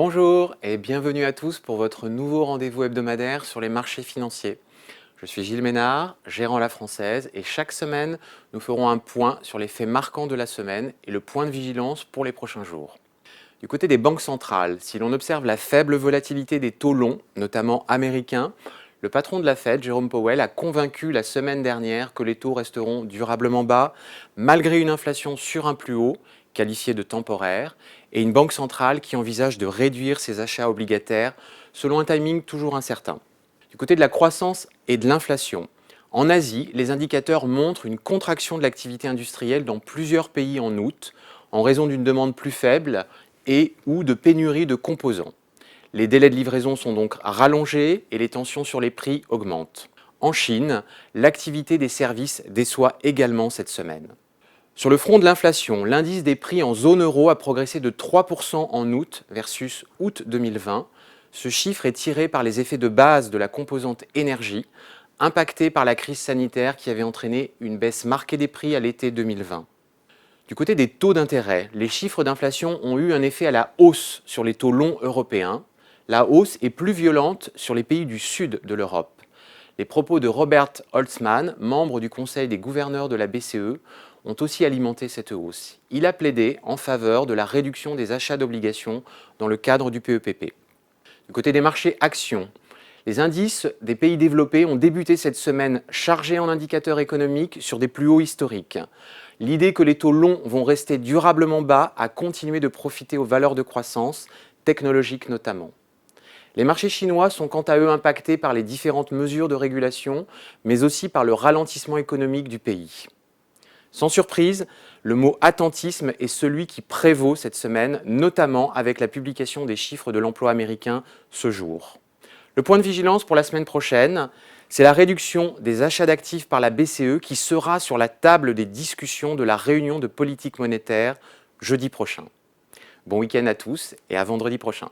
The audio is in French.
Bonjour et bienvenue à tous pour votre nouveau rendez-vous hebdomadaire sur les marchés financiers. Je suis Gilles Ménard, gérant La Française, et chaque semaine, nous ferons un point sur les faits marquants de la semaine et le point de vigilance pour les prochains jours. Du côté des banques centrales, si l'on observe la faible volatilité des taux longs, notamment américains, le patron de la Fed, Jérôme Powell, a convaincu la semaine dernière que les taux resteront durablement bas, malgré une inflation sur un plus haut, qualifiée de temporaire, et une banque centrale qui envisage de réduire ses achats obligataires selon un timing toujours incertain. Du côté de la croissance et de l'inflation, en Asie, les indicateurs montrent une contraction de l'activité industrielle dans plusieurs pays en août, en raison d'une demande plus faible et ou de pénurie de composants. Les délais de livraison sont donc rallongés et les tensions sur les prix augmentent. En Chine, l'activité des services déçoit également cette semaine. Sur le front de l'inflation, l'indice des prix en zone euro a progressé de 3% en août versus août 2020. Ce chiffre est tiré par les effets de base de la composante énergie, impactée par la crise sanitaire qui avait entraîné une baisse marquée des prix à l'été 2020. Du côté des taux d'intérêt, les chiffres d'inflation ont eu un effet à la hausse sur les taux longs européens. La hausse est plus violente sur les pays du sud de l'Europe. Les propos de Robert Holtzmann, membre du Conseil des gouverneurs de la BCE, ont aussi alimenté cette hausse. Il a plaidé en faveur de la réduction des achats d'obligations dans le cadre du PEPP. Du côté des marchés actions, les indices des pays développés ont débuté cette semaine chargés en indicateurs économiques sur des plus hauts historiques. L'idée que les taux longs vont rester durablement bas a continué de profiter aux valeurs de croissance, technologiques notamment. Les marchés chinois sont quant à eux impactés par les différentes mesures de régulation, mais aussi par le ralentissement économique du pays. Sans surprise, le mot attentisme est celui qui prévaut cette semaine, notamment avec la publication des chiffres de l'emploi américain ce jour. Le point de vigilance pour la semaine prochaine, c'est la réduction des achats d'actifs par la BCE qui sera sur la table des discussions de la réunion de politique monétaire jeudi prochain. Bon week-end à tous et à vendredi prochain.